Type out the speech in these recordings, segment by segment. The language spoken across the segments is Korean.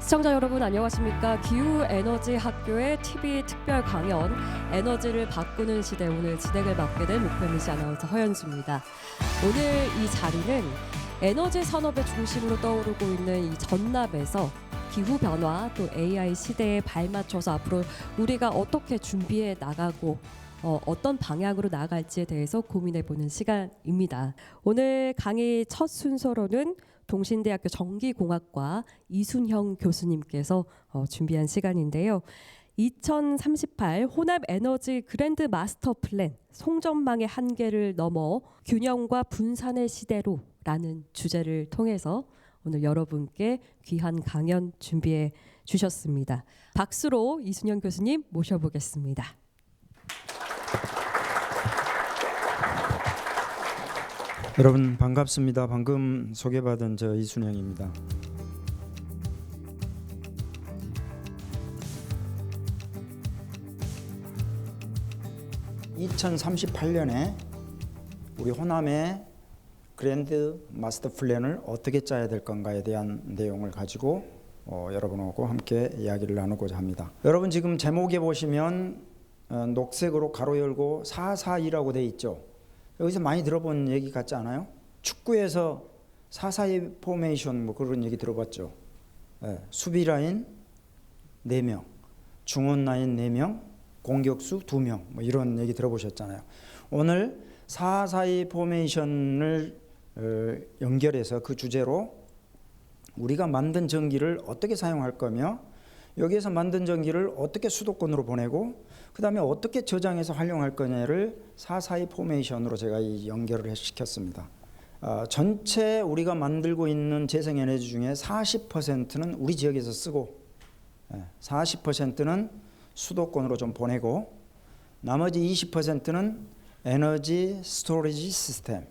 시청자 여러분 안녕하십니까? 기후에너지 학교의 TV 특별 강연 에너지를 바꾸는 시대, 오늘 진행을 맡게 된 목표미시 아나운서 허연수입니다. 오늘 이 자리는 에너지 산업의 중심으로 떠오르고 있는 이 전납에서 기후변화 또 AI 시대에 발맞춰서 앞으로 우리가 어떻게 준비해 나가고 어떤 방향으로 나아갈지에 대해서 고민해보는 시간입니다. 오늘 강의 첫 순서로는 동신대학교 전기공학과 이순형 교수님께서 준비한 시간인데요. 2038 혼합 에너지 그랜드 마스터 플랜 송전망의 한계를 넘어 균형과 분산의 시대로 라는 주제를 통해서 오늘 여러분께 귀한 강연 준비해 주셨습니다. 박수로 이순형 교수님 모셔보겠습니다. 여러분 반갑습니다. 방금 소개받은 저 이순형입니다. (2038년에) 우리 호남의 그랜드 마스터 플랜을 어떻게 짜야 될 건가에 대한 내용을 가지고 여러분하고 함께 이야기를 나누고자 합니다. 여러분 지금 제목에 보시면 녹색으로 가로 열고 442라고 돼 있죠. 여기서 많이 들어본 얘기 같지 않아요? 축구에서 442 포메이션 뭐 그런 얘기 들어봤죠. 수비 라인 4명, 중원 라인 4명, 공격수 2명 뭐 이런 얘기 들어보셨잖아요. 오늘 442 포메이션을 연결해서 그 주제로 우리가 만든 전기를 어떻게 사용할 거며 여기에서 만든 전기를 어떻게 수도권으로 보내고 그 다음에 어떻게 저장해서 활용할 거냐를 442 포메이션으로 제가 연결을 시켰습니다. 전체 우리가 만들고 있는 재생에너지 중에 40%는 우리 지역에서 쓰고 40%는 수도권으로 좀 보내고 나머지 20%는 에너지 스토리지 시스템,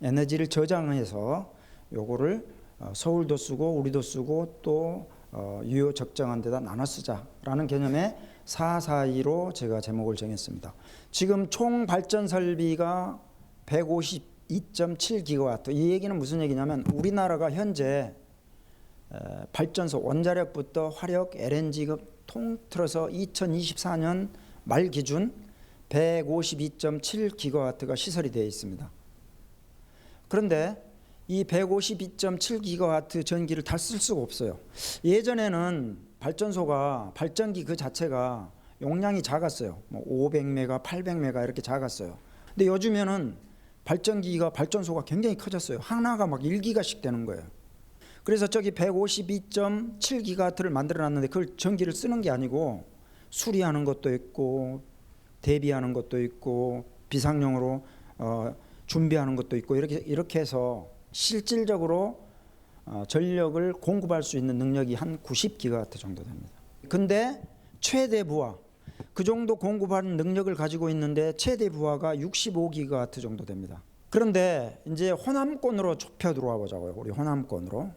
에너지를 저장해서 요거를 서울도 쓰고 우리도 쓰고 또 유효 적정한 데다 나눠 쓰자라는 개념의 442로 제가 제목을 정했습니다. 지금 총 발전 설비가 152.7기가와트. 이 얘기는 무슨 얘기냐면 우리나라가 현재 발전소 원자력부터 화력, LNG급 통틀어서 2024년 말 기준 152.7기가와트가 시설이 되어 있습니다. 그런데 이 152.7기가와트 전기를 다 쓸 수가 없어요. 예전에는 발전소가 발전기 그 자체가 용량이 작았어요. 뭐 500메가, 800메가 이렇게 작았어요. 근데 요즘에는 발전기가 발전소가 굉장히 커졌어요. 하나가 막 1기가씩 되는 거예요. 그래서 저기 152.7기가와트를 만들어 놨는데 그걸 전기를 쓰는 게 아니고 수리하는 것도 있고 대비하는 것도 있고 비상용으로 준비하는 것도 있고 이렇게 해서 실질적으로 전력을 공급할 수 있는 능력이 한 90기가와트 정도 됩니다. 근데 최대 부하, 그 정도 공급하는 능력을 가지고 있는데 최대 부하가 65기가와트 정도 됩니다. 그런데 이제 호남권으로 좁혀 들어와 보자고요. 우리 호남권으로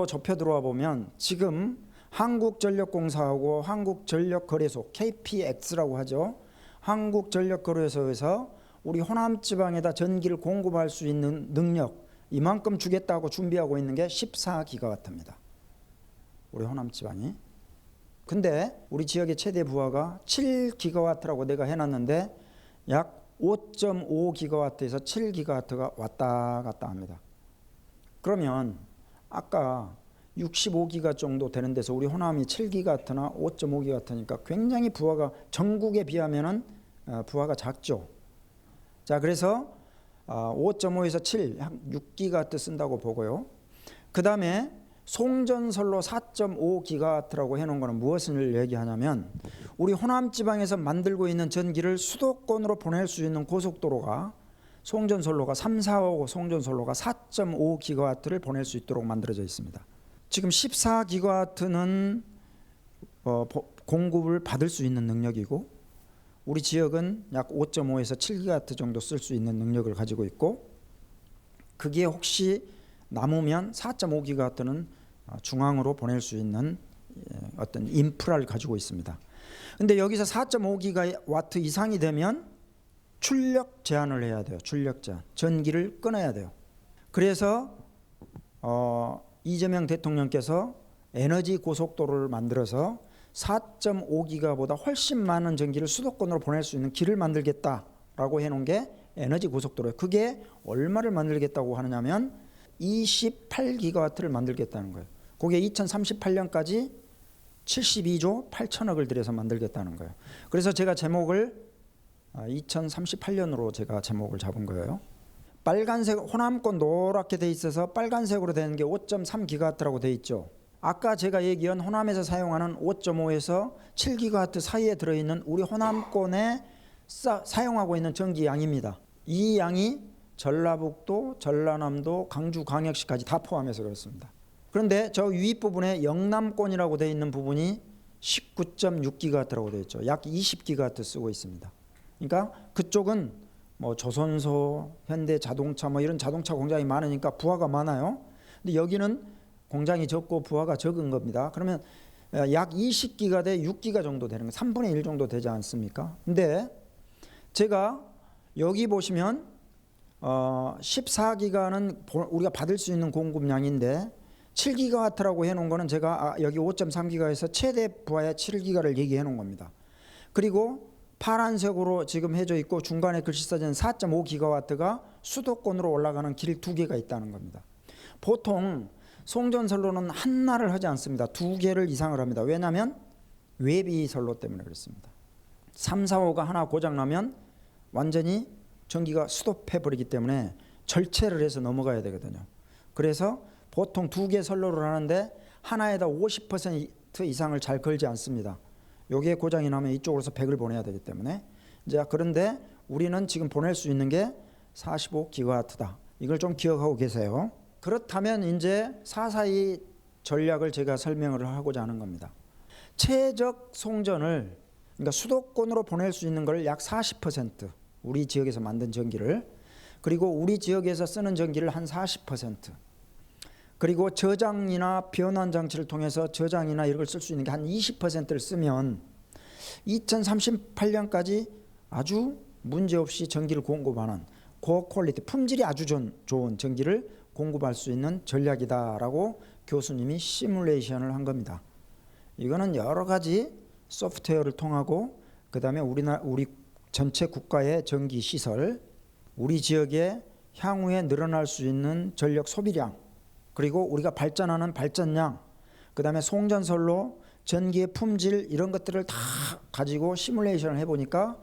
좁혀 들어와 보면 지금 한국전력공사하고 한국전력거래소 KPX라고 하죠. 한국전력거래소에서 우리 호남지방에다 전기를 공급할 수 있는 능력 이만큼 주겠다고 준비하고 있는 게 14기가와트입니다. 우리 호남지방이. 근데 우리 지역의 최대 부하가 7기가와트라고 내가 해놨는데 약 5.5기가와트에서 7기가와트가 왔다 갔다 합니다. 그러면 아까 65기가 정도 되는 데서 우리 호남이 7기가와트나 5.5기가와트니까 굉장히 부하가 전국에 비하면은 부하가 작죠. 자, 그래서 5.5에서 7, 약 6기가와트 쓴다고 보고요. 그 다음에 송전선로 4.5기가와트라고 해놓은 거는 무엇을 얘기하냐면 우리 호남지방에서 만들고 있는 전기를 수도권으로 보낼 수 있는 고속도로가 송전선로가 3, 4호 송전선로가 4.5기가와트를 보낼 수 있도록 만들어져 있습니다. 지금 14기가와트는 공급을 받을 수 있는 능력이고 우리 지역은 약 5.5에서 7기가와트 정도 쓸 수 있는 능력을 가지고 있고 그게 혹시 남으면 4.5기가와트는 중앙으로 보낼 수 있는 어떤 인프라를 가지고 있습니다. 근데 여기서 4.5기가와트 이상이 되면 출력 제한을 해야 돼요. 출력 제한. 전기를 끊어야 돼요. 그래서 이재명 대통령께서 에너지 고속도로를 만들어서 4.5기가보다 훨씬 많은 전기를 수도권으로 보낼 수 있는 길을 만들겠다라고 해놓은 게 에너지 고속도로예요. 그게 얼마를 만들겠다고 하느냐면 28기가와트를 만들겠다는 거예요. 그게 2038년까지 72조 8천억을 들여서 만들겠다는 거예요. 그래서 제가 제목을 2038년으로 제가 제목을 잡은 거예요. 빨간색 호남권 노랗게 돼 있어서 빨간색으로 되는 게 5.3기가와트라고 돼 있죠. 아까 제가 얘기한 호남에서 사용하는 5.5에서 7기가와트 사이에 들어있는 우리 호남권에 사용하고 있는 전기 양입니다. 이 양이 전라북도, 전라남도, 강주, 광역시까지 다 포함해서 그렇습니다. 그런데 저 윗부분에 영남권이라고 되어 있는 부분이 19.6기가와트라고 되어 있죠. 약 20기가와트 쓰고 있습니다. 그러니까 그쪽은 뭐 조선소, 현대자동차 뭐 이런 자동차 공장이 많으니까 부하가 많아요. 근데 여기는 공장이 적고 부하가 적은 겁니다. 그러면 약 20기가 대 6기가 정도 되는 거, 3분의 1 정도 되지 않습니까? 근데 제가 여기 보시면 14기가는 우리가 받을 수 있는 공급량인데 7기가와트라고 해놓은 거는 제가 여기 5.3기가에서 최대 부하의 7기가를 얘기해 놓은 겁니다. 그리고 파란색으로 지금 해져 있고 중간에 글씨 써진 4.5기가와트가 수도권으로 올라가는 길 2개가 있다는 겁니다. 보통 송전선로는 하나를 하지 않습니다. 2개를 이상을 합니다. 왜냐하면 외비선로 때문에 그렇습니다. 3, 4, 5가 하나 고장나면 완전히 전기가 스톱해버리기 때문에 절체를 해서 넘어가야 되거든요. 그래서 보통 2개 선로를 하는데 하나에다 50% 이상을 잘 걸지 않습니다. 요게 고장이 나면 이쪽으로서 100을 보내야 되기 때문에. 이제 그런데 우리는 지금 보낼 수 있는 게 45기가와트다. 이걸 좀 기억하고 계세요. 그렇다면 이제 442 전략을 제가 설명을 하고자 하는 겁니다. 최적 송전을, 그러니까 수도권으로 보낼 수 있는 걸 약 40%, 우리 지역에서 만든 전기를, 그리고 우리 지역에서 쓰는 전기를 한 40%, 그리고 저장이나 변환 장치를 통해서 저장이나 이런 걸 쓸 수 있는 게 한 20%를 쓰면 2038년까지 아주 문제없이 전기를 공급하는 고퀄리티, 품질이 아주 좋은 전기를 공급할 수 있는 전략이다라고 교수님이 시뮬레이션을 한 겁니다. 이거는 여러 가지 소프트웨어를 통하고 그다음에 우리 전체 국가의 전기 시설, 우리 지역에 향후에 늘어날 수 있는 전력 소비량, 그리고 우리가 발전하는 발전량, 그다음에 송전선로, 전기의 품질 이런 것들을 다 가지고 시뮬레이션을 해보니까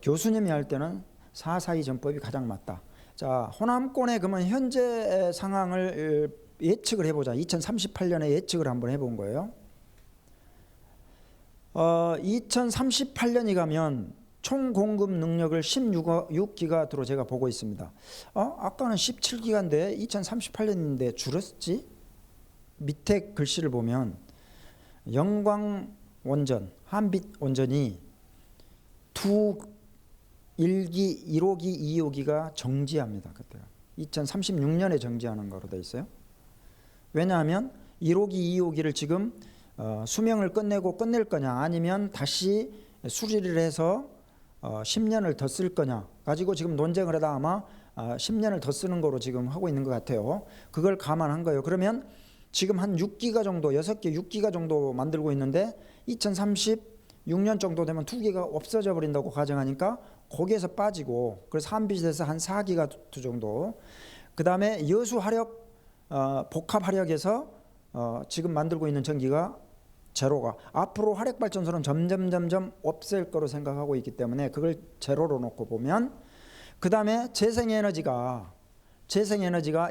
교수님이 할 때는 442 전법이 가장 맞다. 자, 호남권의 그러면 현재 상황을 예측을 해보자. 2038년에 예측을 한번 해본 거예요. 2038년이 가면 총 공급 능력을 16기가와트로 제가 보고 있습니다. 아까는 17기가인데 2038년인데 줄었지? 밑에 글씨를 보면 영광 원전, 한빛 원전이 1기, 1호기, 2호기가 정지합니다. 그때 2036년에 정지하는 거로 돼 있어요. 왜냐하면 1호기, 2호기를 지금 수명을 끝내고 끝낼 거냐, 아니면 다시 수리를 해서 10년을 더 쓸 거냐 가지고 지금 논쟁을 하다 아마 10년을 더 쓰는 거로 지금 하고 있는 것 같아요. 그걸 감안한 거예요. 그러면 지금 한 6기가 정도, 6개 6기가 정도 만들고 있는데 2036년 정도 되면 2개가 없어져 버린다고 가정하니까 거기에서 빠지고, 그래서 한빛에서 한 4기가 정도, 그 다음에 여수 화력, 복합 화력에서 지금 만들고 있는 전기가 제로가, 앞으로 화력발전소는 점점 없앨 거로 생각하고 있기 때문에 그걸 제로로 놓고 보면, 그 다음에 재생에너지가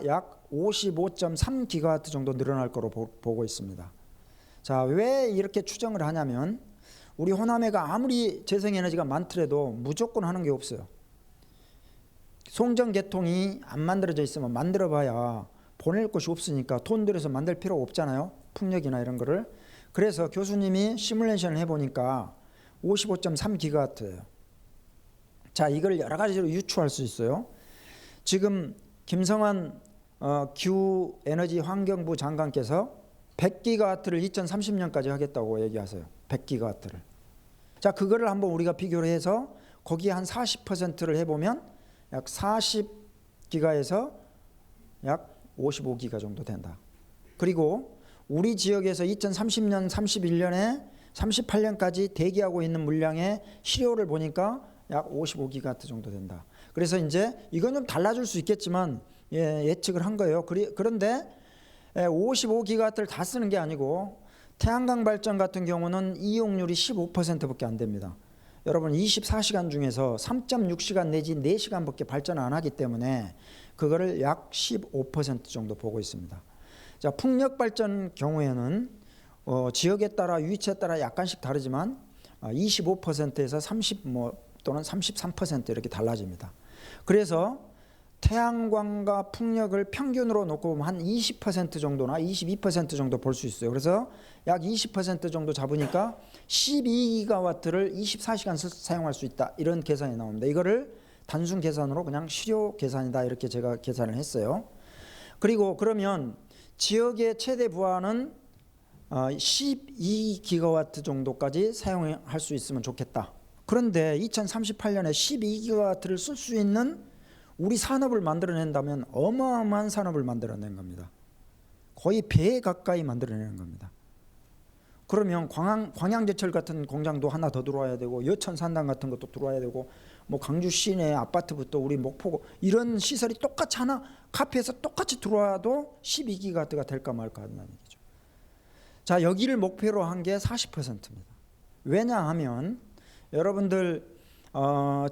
약 55.3기가와트 정도 늘어날 거로 보고 있습니다. 자, 왜 이렇게 추정을 하냐면 우리 호남해가 아무리 재생에너지가 많더라도 무조건 하는 게 없어요. 송전계통이 안 만들어져 있으면 만들어봐야 보낼 곳이 없으니까 돈 들여서 만들 필요가 없잖아요. 풍력이나 이런 거를. 그래서 교수님이 시뮬레이션을 해보니까 55.3기가와트예요. 자, 이걸 여러 가지로 유추할 수 있어요. 지금 김성환 기후에너지 환경부 장관께서 100기가와트를 2030년까지 하겠다고 얘기하세요. 100기가와트를. 자, 그거를 한번 우리가 비교를 해서 거기에 한 40%를 해보면 약 40기가에서 약 55기가 정도 된다. 그리고 우리 지역에서 2030년, 31년에 38년까지 대기하고 있는 물량의 실효를 보니까 약 55기가와트 정도 된다. 그래서 이제 이건 좀 달라질 수 있겠지만 예측을 한 거예요. 그런데 55기가와트를 다 쓰는 게 아니고 태양광 발전 같은 경우는 이용률이 15%밖에 안 됩니다. 여러분 24시간 중에서 3.6시간 내지 4시간밖에 발전 안 하기 때문에 그거를 약 15% 정도 보고 있습니다. 자, 풍력 발전 경우에는 지역에 따라 위치에 따라 약간씩 다르지만 25%에서 30 또는 33% 이렇게 달라집니다. 그래서 태양광과 풍력을 평균으로 놓고 보면 한 20% 정도나 22% 정도 볼 수 있어요. 그래서 약 20% 정도 잡으니까 12기가와트를 24시간 사용할 수 있다. 이런 계산이 나옵니다. 이거를 단순 계산으로 그냥 실효 계산이다. 이렇게 제가 계산을 했어요. 그리고 그러면 지역의 최대 부하는 12기가와트 정도까지 사용할 수 있으면 좋겠다. 그런데 2038년에 12기가와트를 쓸 수 있는 우리 산업을 만들어낸다면 어마어마한 산업을 만들어낸 겁니다. 거의 배 가까이 만들어내는 겁니다. 그러면 광양제철 같은 공장도 하나 더 들어와야 되고 여천 산단 같은 것도 들어와야 되고 뭐 강주 시내 아파트부터 우리 목포고 이런 시설이 똑같이 하나 카페에서 똑같이 들어와도 12기가와트가 될까 말까 하는 얘기죠. 자, 여기를 목표로 한 게 40%입니다. 왜냐하면 여러분들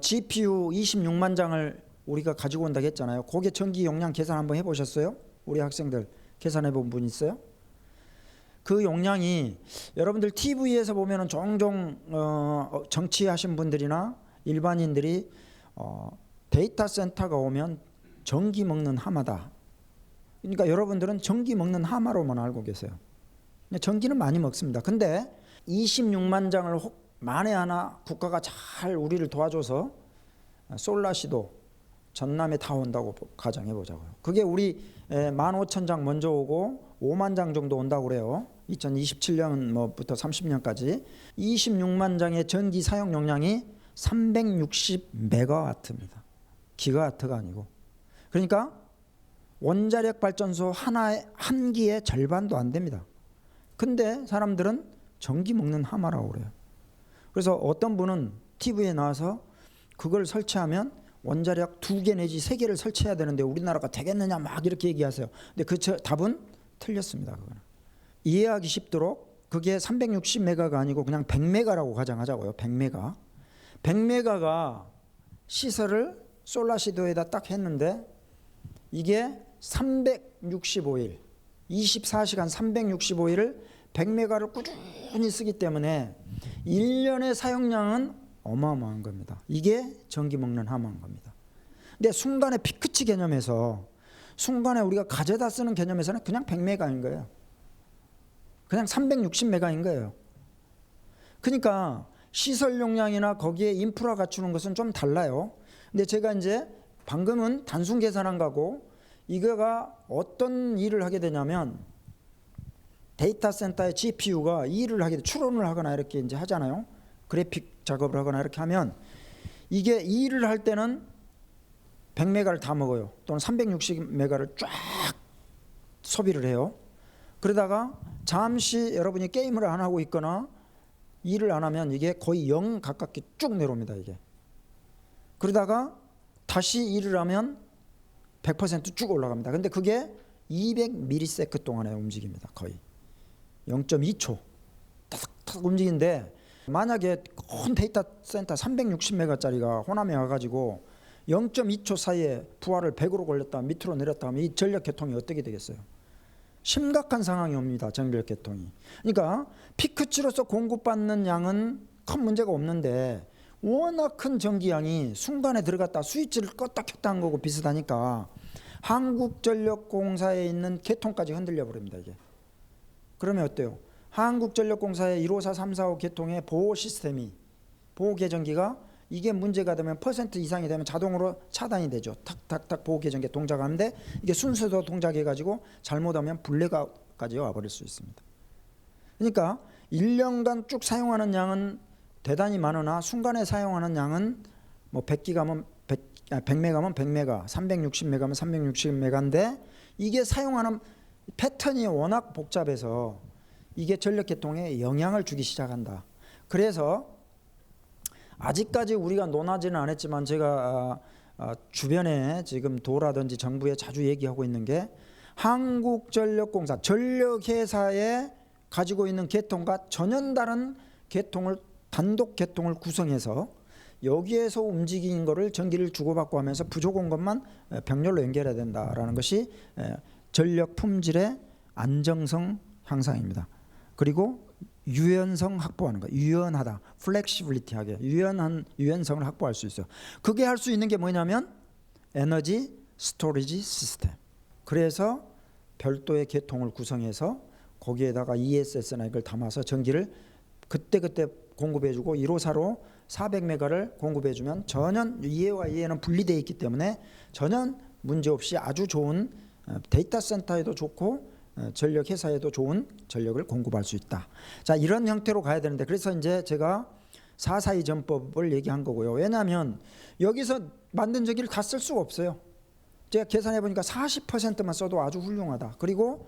GPU 26만 장을 우리가 가지고 온다고 했잖아요. 그게 전기 용량 계산 한번 해보셨어요? 우리 학생들 계산해 본 분 있어요? 그 용량이 여러분들 TV에서 보면은 종종 정치하신 분들이나 일반인들이 데이터 센터가 오면 전기 먹는 하마다. 그러니까 여러분들은 전기 먹는 하마로만 알고 계세요. 전기는 많이 먹습니다. 근데 26만 장을 만에 하나 국가가 잘 우리를 도와줘서 솔라시도 전남에 다 온다고 가정해 보자고요. 그게 우리 15,000장 먼저 오고 5만 장 정도 온다고 그래요. 2027년부터 30년까지 26만 장의 전기 사용 용량이 360메가와트입니다. 기가와트가 아니고. 그러니까 원자력 발전소 한 기의 절반도 안 됩니다. 근데 사람들은 전기 먹는 하마라고 그래요. 그래서 어떤 분은 TV에 나와서 그걸 설치하면 원자력 2개 내지 3개를 설치해야 되는데 우리나라가 되겠느냐 막 이렇게 얘기하세요. 근데 그 답은 틀렸습니다. 그거는. 이해하기 쉽도록 그게 360메가가 아니고 그냥 100메가라고 가정하자고요. 100메가. 100메가가 시설을 솔라시도에다 딱 했는데 이게 365일 24시간 365일을 100메가를 꾸준히 쓰기 때문에 1년의 사용량은 어마어마한 겁니다. 이게 전기 먹는 하마인 겁니다. 근데 순간의 피크치 개념에서 순간에 우리가 가져다 쓰는 개념에서는 그냥 100메가인 거예요. 그냥 360메가인 거예요. 그러니까 시설 용량이나 거기에 인프라 갖추는 것은 좀 달라요. 근데 제가 이제 방금은 단순 계산한 거고 이거가 어떤 일을 하게 되냐면 데이터 센터의 GPU가 일을 하게 돼 추론을 하거나 이렇게 이제 하잖아요. 그래픽 작업을 하거나 이렇게 하면 이게 일을 할 때는 100메가를 다 먹어요. 또는 360메가를 쫙 소비를 해요. 그러다가 잠시 여러분이 게임을 안 하고 있거나 일을 안 하면 이게 거의 0 가깝게 쭉 내려옵니다. 이게. 그러다가 다시 일을 하면 100% 쭉 올라갑니다. 근데 그게 200ms 동안에 움직입니다. 거의 0.2초 탁탁 움직이는데 만약에 큰 데이터 센터 360메가짜리가 호남에 와가지고 0.2초 사이에 부하를 100으로 걸렸다 밑으로 내렸다 하면 이 전력 계통이 어떻게 되겠어요? 심각한 상황이 옵니다. 전력 계통이. 그러니까 피크치로서 공급받는 양은 큰 문제가 없는데 워낙 큰 전기양이 순간에 들어갔다 스위치를 껐다 켰다 한 거고 비슷하니까 한국전력공사에 있는 계통까지 흔들려 버립니다. 이게. 그러면 어때요? 한국전력공사의 154, 345 계통의 보호 시스템이 보호 계전기가 이게 문제가 되면 퍼센트 이상이 되면 자동으로 차단이 되죠. 탁탁탁 보호 계전기 동작하는데 이게 순서도 동작해가지고 잘못하면 불례가까지 와버릴 수 있습니다. 그러니까 1년간 쭉 사용하는 양은 대단히 많으나 순간에 사용하는 양은 뭐 100기가면 100메가면 100메가, 360메가면 360메가인데 이게 사용하는 패턴이 워낙 복잡해서 이게 전력 계통에 영향을 주기 시작한다. 그래서 아직까지 우리가 논하지는 않았지만 제가 주변에 지금 도라든지 정부에 자주 얘기하고 있는 게 한국전력공사 전력회사에 가지고 있는 계통과 전혀 다른 계통을 단독 계통을 구성해서 여기에서 움직이는 거를 전기를 주고받고 하면서 부족한 것만 병렬로 연결해야 된다라는 것이 전력 품질의 안정성 향상입니다. 그리고 유연성 확보하는 거, 유연하다, 플렉시빌리티하게 유연성을 확보할 수 있어요. 그게 할 수 있는 게 뭐냐면 에너지 스토리지 시스템. 그래서 별도의 계통을 구성해서 거기에다가 ESS나 이걸 담아서 전기를 그때그때 공급해주고 1호사로 400메가를 공급해주면 전혀 이해와 이해는 분리되어 있기 때문에 전혀 문제없이 아주 좋은 데이터 센터에도 좋고 전력 회사에도 좋은 전력을 공급할 수 있다. 자, 이런 형태로 가야 되는데 그래서 이제 제가 442 전법을 얘기한 거고요. 왜냐하면 여기서 만든 전기를 다 쓸 수가 없어요. 제가 계산해 보니까 40%만 써도 아주 훌륭하다. 그리고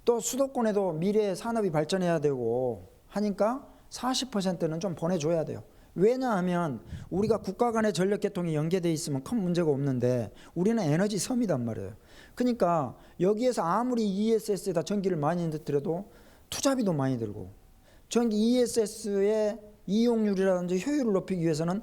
또 수도권에도 미래의 산업이 발전해야 되고 하니까 40%는 좀 보내줘야 돼요. 왜냐하면 우리가 국가 간의 전력 계통이 연계되어 있으면 큰 문제가 없는데 우리는 에너지 섬이단 말이에요. 그러니까 여기에서 아무리 ESS에다 전기를 많이 넣더라도 투자비도 많이 들고 전기 ESS의 이용률이라든지 효율을 높이기 위해서는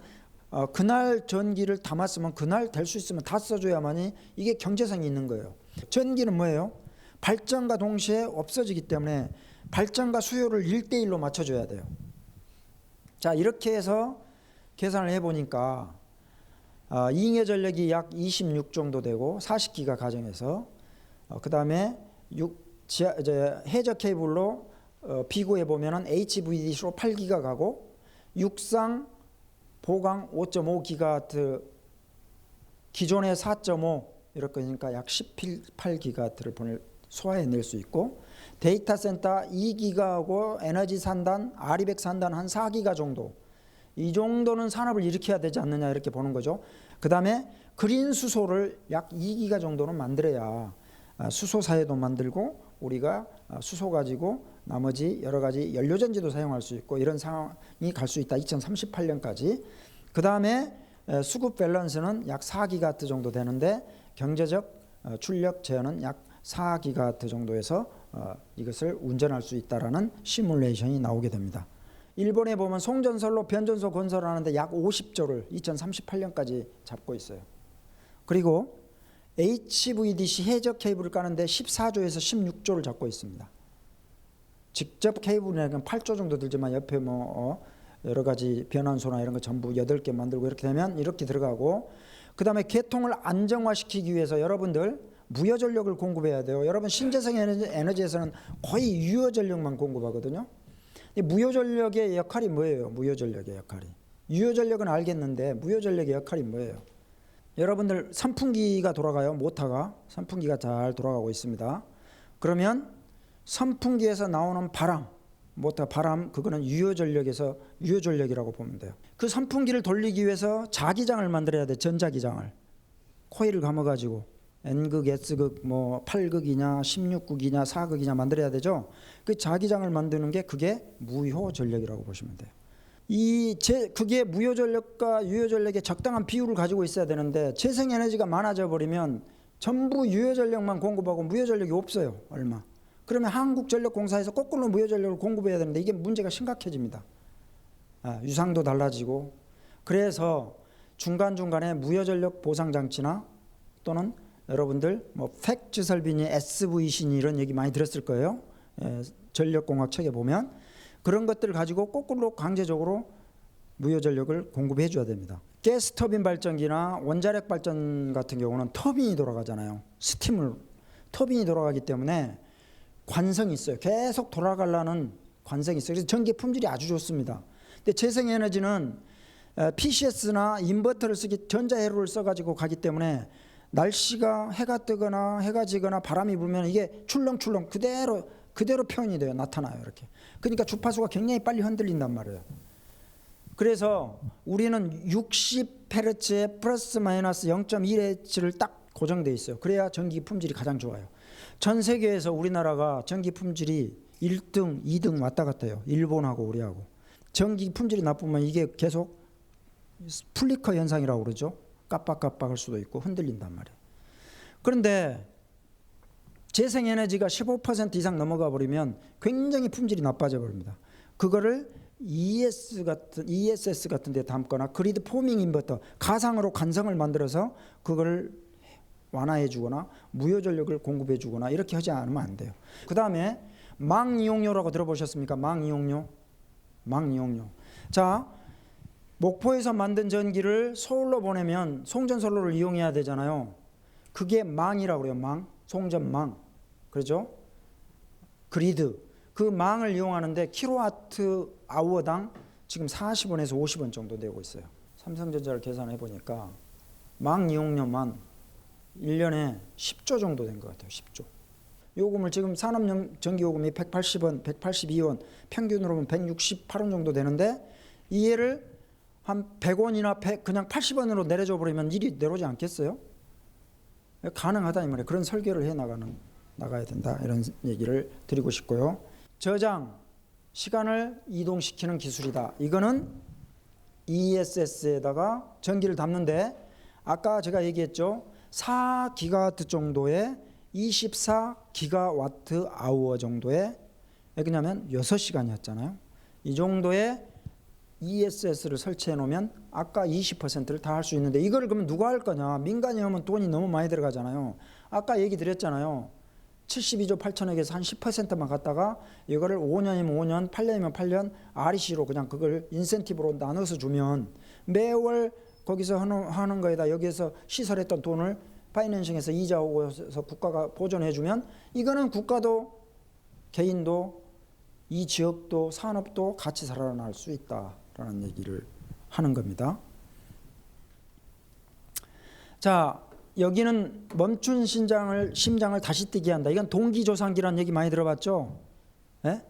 그날 전기를 담았으면 그날 될 수 있으면 다 써줘야만이 이게 경제성이 있는 거예요. 전기는 뭐예요? 발전과 동시에 없어지기 때문에 발전과 수요를 1대1로 맞춰줘야 돼요. 자, 이렇게 해서 계산을 해보니까 이잉여 전력이 약 26 정도 되고 40기가 가정에서 그 다음에 해저 케이블로 비교해 보면은 HVDC로 8기가 가고 육상 보강 5.5기가와트 기존의 4.5 이렇게 그러니까 약 18기가와트를 소화해낼 수 있고 데이터 센터 2기가하고 에너지 산단, 아리백 산단 한 4기가 정도 이 정도는 산업을 일으켜야 되지 않느냐 이렇게 보는 거죠. 그 다음에 그린 수소를 약 2기가 정도는 만들어야 수소 사회도 만들고 우리가 수소 가지고 나머지 여러 가지 연료전지도 사용할 수 있고 이런 상황이 갈 수 있다. 2038년까지. 그 다음에 수급 밸런스는 약 4기가와트 정도 되는데 경제적 출력 제한은 약 4기가와트 정도에서 이것을 운전할 수 있다라는 시뮬레이션이 나오게 됩니다. 일본에 보면 송전선로 변전소 건설하는데 약 50조를 2038년까지 잡고 있어요. 그리고 HVDC 해저 케이블을 까는데 14조에서 16조를 잡고 있습니다. 직접 케이블에는 8조 정도 들지만 옆에 뭐 여러 가지 변환소나 이런 거 전부 8개 만들고 이렇게 되면 이렇게 들어가고 그 다음에 계통을 안정화시키기 위해서 여러분들 무효전력을 공급해야 돼요. 여러분 신재생 에너지에서는 거의 유효전력만 공급하거든요. 무효전력의 역할이 뭐예요? 무효전력의 역할이. 유효전력은 알겠는데 무효전력의 역할이 뭐예요? 여러분들 선풍기가 돌아가요. 모터가 선풍기가 잘 돌아가고 있습니다. 그러면 선풍기에서 나오는 바람, 모터 바람 그거는 유효전력에서 유효전력이라고 보면 돼요. 그 선풍기를 돌리기 위해서 자기장을 만들어야 돼. 전자기장을 코일을 감아가지고 N극, S극, 뭐 8극이냐 16극이냐 4극이냐 만들어야 되죠. 그 자기장을 만드는 게 그게 무효전력이라고 보시면 돼요. 그게 무효전력과 유효전력의 적당한 비율을 가지고 있어야 되는데 재생에너지가 많아져 버리면 전부 유효전력만 공급하고 무효전력이 없어요. 얼마. 그러면 한국전력공사에서 거꾸로 무효전력을 공급해야 되는데 이게 문제가 심각해집니다. 유상도 달라지고 그래서 중간중간에 무효전력 보상장치나 또는 여러분들 뭐 팩트 설비니 SVC니 이런 얘기 많이 들었을 거예요. 전력공학 책에 보면 그런 것들을 가지고 거꾸로 강제적으로 무효전력을 공급해 줘야 됩니다. 가스터빈 발전기나 원자력 발전 같은 경우는 터빈이 돌아가잖아요. 터빈이 돌아가기 때문에 관성이 있어요. 계속 돌아가려는 관성이 있어요. 그래서 전기 품질이 아주 좋습니다. 근데 재생에너지는 PCS나 인버터를 쓰기 전자회로를 써가지고 가기 때문에 날씨가 해가 뜨거나 해가 지거나 바람이 불면 이게 출렁출렁 그대로 표현이 돼요. 나타나요. 이렇게. 그러니까 주파수가 굉장히 빨리 흔들린단 말이에요. 그래서 우리는 60Hz에 플러스 마이너스 0.1Hz를 딱 고정돼 있어요. 그래야 전기 품질이 가장 좋아요. 전 세계에서 우리나라가 전기 품질이 1등, 2등 왔다 갔다 해요. 일본하고 우리하고. 전기 품질이 나쁘면 이게 계속 플리커 현상이라고 그러죠. 깜빡깜빡할 수도 있고 흔들린단 말이에요. 그런데 재생에너지가 15% 이상 넘어가 버리면 굉장히 품질이 나빠져 버립니다. 그거를 ESS 같은 데 담거나 그리드 포밍 인버터, 가상으로 관성을 만들어서 그걸 완화해 주거나 무효 전력을 공급해 주거나 이렇게 하지 않으면 안 돼요. 그다음에 망이용료라고 들어보셨습니까? 망이용료. 자, 목포에서 만든 전기를 서울로 보내면 송전선로를 이용해야 되잖아요. 그게 망이라고 그래요. 망. 송전망. 그렇죠? 그리드. 그 망을 이용하는데 킬로와트 아워당 지금 40원에서 50원 정도 내고 있어요. 삼성전자를 계산해 보니까 망 이용료만 1년에 10조 정도 된 것 같아요. 10조. 요금을 지금 산업전기요금이 180원, 182원, 평균으로 보면 168원 정도 되는데 이해를 한 100원이나 그냥 80원으로 내려줘 버리면 일이 내려오지 않겠어요? 가능하다 이 말이에요. 그런 설계를 해 나가야 된다 이런 얘기를 드리고 싶고요. 저장, 시간을 이동시키는 기술이다. 이거는 ESS에다가 전기를 담는데 아까 제가 얘기했죠. 4기가와트 정도의 24기가와트 아워 정도의 왜냐하면 6시간이었잖아요. 이 정도의 ESS를 설치해 놓으면 아까 20%를 다 할 수 있는데 이걸 그러면 누가 할 거냐. 민간이 하면 돈이 너무 많이 들어가잖아요. 아까 얘기 드렸잖아요. 72조 8천억에서 한 10%만 갖다가 이거를 5년이면 5년, 8년이면 8년 REC로 그냥 그걸 인센티브로 나눠서 주면 매월 거기서 하는 거에다 여기에서 시설했던 돈을 파이낸싱에서 이자 오고 해서 국가가 보존해 주면 이거는 국가도 개인도 이 지역도 산업도 같이 살아날 수 있다라는 얘기를 하는 겁니다. 자, 여기는 멈춘 심장을 다시 뛰게 한다. 이건 동기조상기라는 얘기 많이 들어봤죠? 예?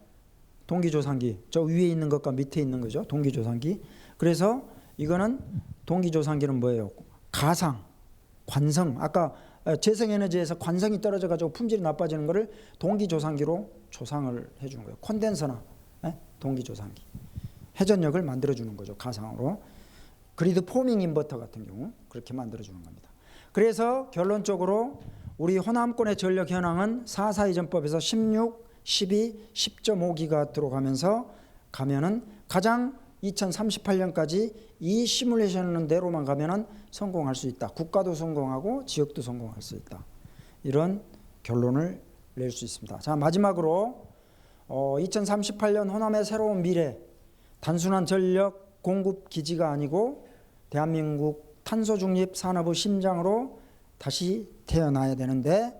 동기조상기. 저 위에 있는 것과 밑에 있는 거죠. 동기조상기. 그래서 이거는 동기조상기는 뭐예요? 가상, 관성. 아까 재생에너지에서 관성이 떨어져가지고 품질이 나빠지는 거를 동기조상기로 조상을 해주는 거예요. 콘덴서나 동기조상기. 회전력을 만들어주는 거죠. 가상으로. 그리드 포밍 인버터 같은 경우 그렇게 만들어주는 겁니다. 그래서 결론적으로 우리 호남권의 전력 현황은 4.4 이전법에서 16, 12, 10.5기가와트로 가면은 가장 2038년까지 이 시뮬레이션대로만 가면은 성공할 수 있다. 국가도 성공하고 지역도 성공할 수 있다. 이런 결론을 낼 수 있습니다. 자, 마지막으로 2038년 호남의 새로운 미래, 단순한 전력 공급 기지가 아니고 대한민국 탄소 중립 산업의 심장으로 다시 태어나야 되는데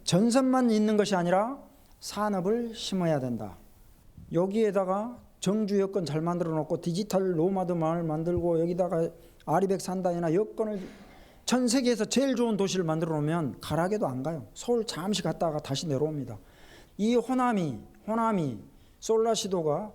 전선만 있는 것이 아니라 산업을 심어야 된다. 여기에다가 정주 여건 잘 만들어 놓고 디지털 노마드 마을 만들고 여기다가 아리백 산단이나 여건을 전 세계에서 제일 좋은 도시를 만들어 놓으면 가락에도 안 가요. 서울 잠시 갔다가 다시 내려옵니다. 이 호남이 솔라시도가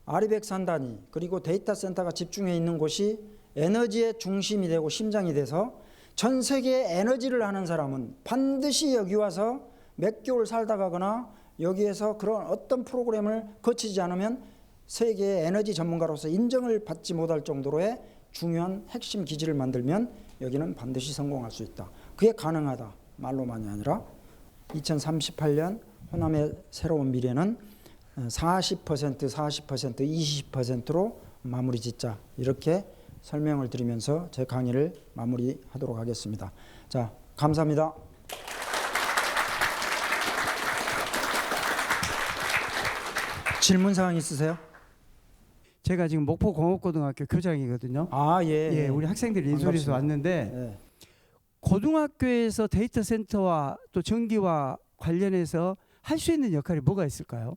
아리백 산단이 그리고 데이터 센터가 집중해 있는 곳이 에너지의 중심이 되고 심장이 돼서 전 세계에 에너지를 하는 사람은 반드시 여기 와서 몇 개월 살다 가거나 여기에서 그런 어떤 프로그램을 거치지 않으면 세계의 에너지 전문가로서 인정을 받지 못할 정도로의 중요한 핵심 기지를 만들면 여기는 반드시 성공할 수 있다. 그게 가능하다. 말로만이 아니라 2038년 호남의 새로운 미래는 40%, 20%로 마무리 짓자. 이렇게 설명을 드리면서 제 강의를 마무리하도록 하겠습니다. 자, 감사합니다. 질문 사항 있으세요? 제가 지금 목포공업고등학교 교장이거든요. 아, 예. 예, 우리 학생들이 인솔에서 왔는데 예. 고등학교에서 데이터 센터와 또 전기와 관련해서 할 수 있는 역할이 뭐가 있을까요?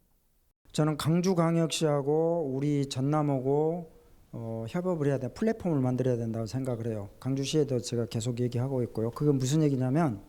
저는 강주광역시하고 우리 전남하고 협업을 해야 돼. 플랫폼을 만들어야 된다고 생각을 해요. 강주시에도 제가 계속 얘기하고 있고요. 그게 무슨 얘기냐면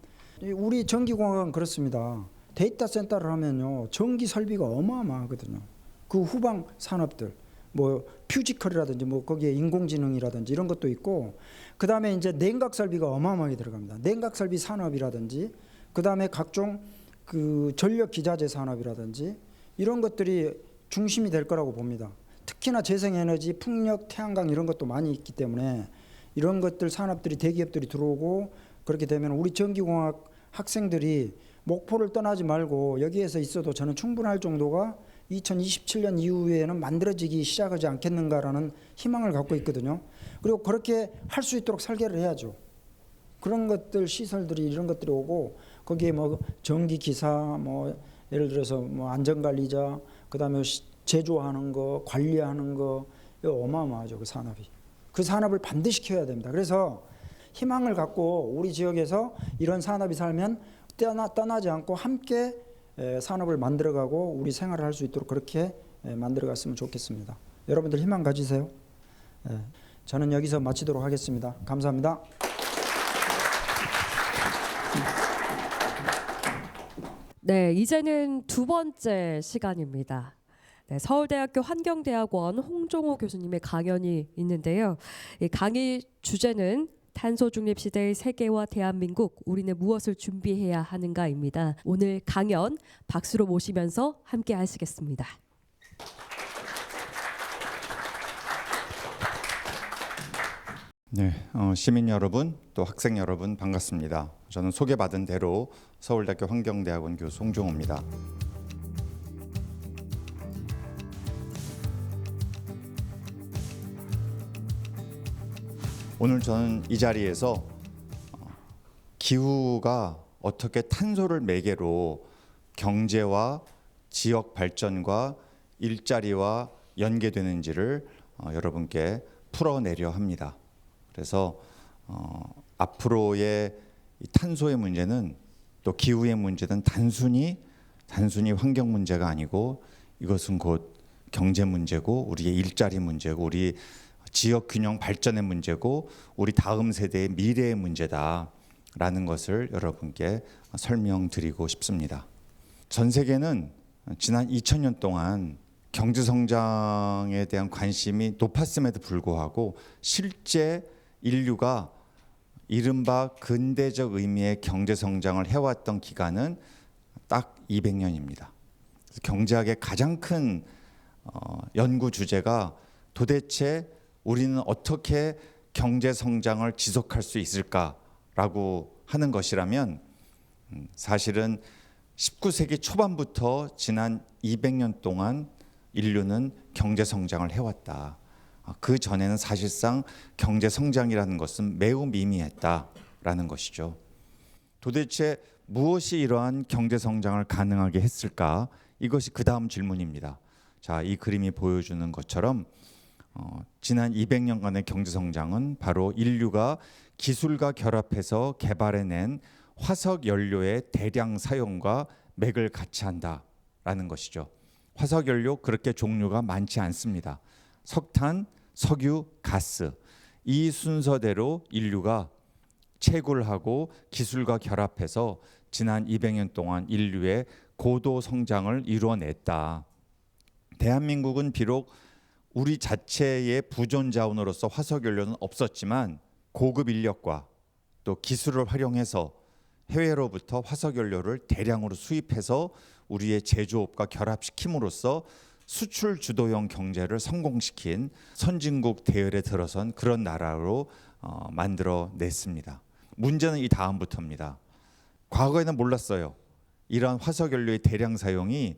우리 전기공학은 그렇습니다. 데이터 센터를 하면요. 전기 설비가 어마어마하거든요. 그 후방 산업들 뭐 퓨지컬이라든지 뭐 거기에 인공지능이라든지 이런 것도 있고 그다음에 이제 냉각 설비가 어마어마하게 들어갑니다. 냉각 설비 산업이라든지 그다음에 각종 그 전력 기자재 산업이라든지 이런 것들이 중심이 될 거라고 봅니다. 특히나 재생에너지, 풍력, 태양광 이런 것도 많이 있기 때문에 이런 것들 산업들이 대기업들이 들어오고 그렇게 되면 우리 전기공학 학생들이 목포를 떠나지 말고 여기에서 있어도 저는 충분할 정도가 2027년 이후에는 만들어지기 시작하지 않겠는가라는 희망을 갖고 있거든요. 그리고 그렇게 할 수 있도록 설계를 해야죠. 그런 것들 시설들이 이런 것들이 오고 거기에 뭐 전기 기사 뭐 예를 들어서 뭐 안전관리자 그다음에 제조하는 거 관리하는 거 이거 어마어마하죠. 그 산업이. 그 산업을 반드시 키워야 됩니다. 그래서 희망을 갖고 우리 지역에서 이런 산업이 살면 떠나지 않고 함께 산업을 만들어가고 우리 생활을 할 수 있도록 그렇게 만들어갔으면 좋겠습니다. 여러분들 희망 가지세요. 저는 여기서 마치도록 하겠습니다. 감사합니다. 네, 이제는 두 번째 시간입니다. 네, 서울대학교 환경대학원 홍종호 교수님의 강연이 있는데요. 이 강의 주제는 탄소 중립 시대의 세계와 대한민국, 우리는 무엇을 준비해야 하는가입니다. 오늘 강연 박수로 모시면서 함께 하시겠습니다. 네, 시민 여러분, 또 학생 여러분 반갑습니다. 저는 소개받은 대로 서울대학교 환경대학원 교수 홍종호입니다. 오늘 저는 이 자리에서 기후가 어떻게 탄소를 매개로 경제와 지역 발전과 일자리와 연계되는지를 여러분께 풀어내려 합니다. 그래서 앞으로의 이 탄소의 문제는 또 기후의 문제는 단순히 환경 문제가 아니고 이것은 곧 경제 문제고 우리의 일자리 문제고 우리 지역 균형 발전의 문제고 우리 다음 세대의 미래의 문제다라는 것을 여러분께 설명드리고 싶습니다. 전 세계는 지난 2000년 동안 경제 성장에 대한 관심이 높았음에도 불구하고 실제 인류가 이른바 근대적 의미의 경제 성장을 해왔던 기간은 딱 200년입니다. 경제학의 가장 큰 연구 주제가 도대체 우리는 어떻게 경제 성장을 지속할 수 있을까라고 하는 것이라면 사실은 19세기 초반부터 지난 200년 동안 인류는 경제 성장을 해왔다. 그 전에는 사실상 경제 성장이라는 것은 매우 미미했다라는 것이죠. 도대체 무엇이 이러한 경제 성장을 가능하게 했을까? 이것이 그 다음 질문입니다. 자, 이 그림이 보여주는 것처럼 지난 200년간의 경제 성장은 바로 인류가 기술과 결합해서 개발해낸 화석 연료의 대량 사용과 맥을 같이 한다라는 것이죠. 화석 연료 그렇게 종류가 많지 않습니다. 석탄, 석유, 가스 이 순서대로 인류가 채굴을 하고 기술과 결합해서 지난 200년 동안 인류의 고도 성장을 이루어냈다. 대한민국은 비록 우리 자체의 부존 자원으로서 화석 연료는 없었지만 고급 인력과 또 기술을 활용해서 해외로부터 화석 연료를 대량으로 수입해서 우리의 제조업과 결합시킴으로써 수출 주도형 경제를 성공시킨 선진국 대열에 들어선 그런 나라로 만들어냈습니다. 문제는 이 다음부터입니다. 과거에는 몰랐어요. 이러한 화석 연료의 대량 사용이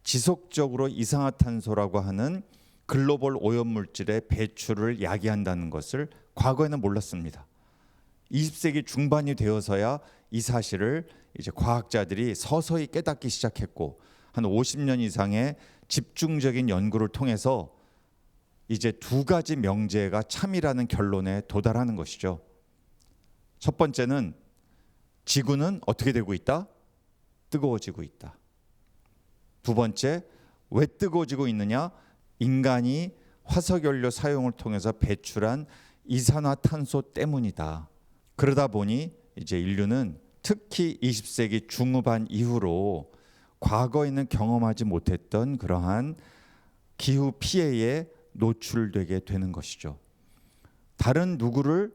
지속적으로 이산화탄소라고 하는 글로벌 오염물질의 배출을 야기한다는 것을 과거에는 몰랐습니다. 20세기 중반이 되어서야 이 사실을 이제 과학자들이 서서히 깨닫기 시작했고 한 50년 이상의 집중적인 연구를 통해서 이제 두 가지 명제가 참이라는 결론에 도달하는 것이죠. 첫 번째는 지구는 어떻게 되고 있다? 뜨거워지고 있다. 두 번째, 왜 뜨거워지고 있느냐? 인간이 화석연료 사용을 통해서 배출한 이산화탄소 때문이다. 그러다 보니 이제 인류는 특히 20세기 중후반 이후로 과거에는 경험하지 못했던 그러한 기후 피해에 노출되게 되는 것이죠. 다른 누구를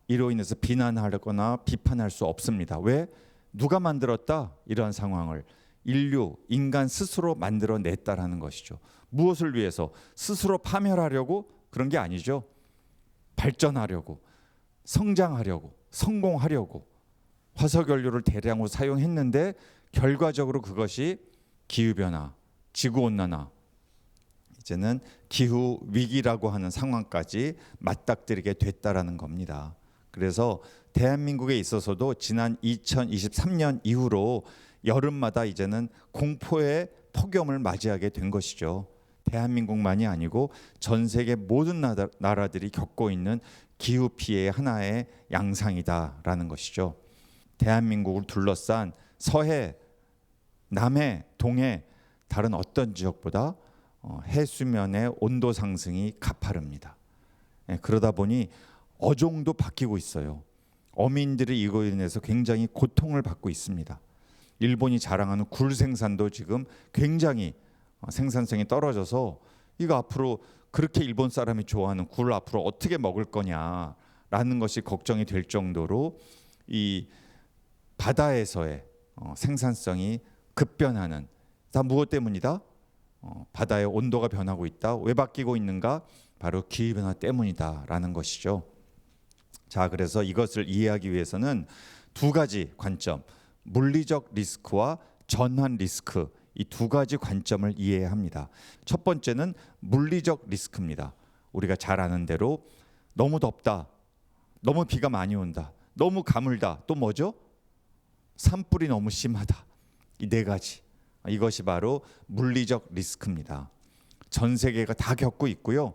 이로 인해서 비난하거나 비판할 수 없습니다. 왜? 누가 만들었다? 이러한 상황을 인류, 인간 스스로 만들어냈다라는 것이죠. 무엇을 위해서? 스스로 파멸하려고? 그런 게 아니죠. 발전하려고, 성장하려고, 성공하려고 화석연료를 대량으로 사용했는데 결과적으로 그것이 기후변화, 지구온난화, 이제는 기후 위기라고 하는 상황까지 맞닥뜨리게 됐다라는 겁니다. 그래서 대한민국에 있어서도 지난 2023년 이후로 여름마다 이제는 공포의 폭염을 맞이하게 된 것이죠. 대한민국만이 아니고 전 세계 모든 나라들이 겪고 있는 기후 피해의 하나의 양상이다라는 것이죠. 대한민국을 둘러싼 서해, 남해, 동해 다른 어떤 지역보다 해수면의 온도 상승이 가파릅니다. 그러다 보니 어종도 바뀌고 있어요. 어민들이 이거에 인해서 굉장히 고통을 받고 있습니다. 일본이 자랑하는 굴 생산도 지금 굉장히 생산성이 떨어져서 이거 앞으로 그렇게 일본 사람이 좋아하는 굴 앞으로 어떻게 먹을 거냐라는 것이 걱정이 될 정도로 이 바다에서의 생산성이 급변하는, 다 무엇 때문이다? 바다의 온도가 변하고 있다. 왜 바뀌고 있는가? 바로 기후변화 때문이다라는 것이죠. 자, 그래서 이것을 이해하기 위해서는 두 가지 관점, 물리적 리스크와 전환 리스크, 이 두 가지 관점을 이해해야 합니다. 첫 번째는 물리적 리스크입니다. 우리가 잘 아는 대로 너무 덥다, 너무 비가 많이 온다, 너무 가물다, 또 뭐죠? 산불이 너무 심하다. 이 네 가지, 이것이 바로 물리적 리스크입니다. 전 세계가 다 겪고 있고요.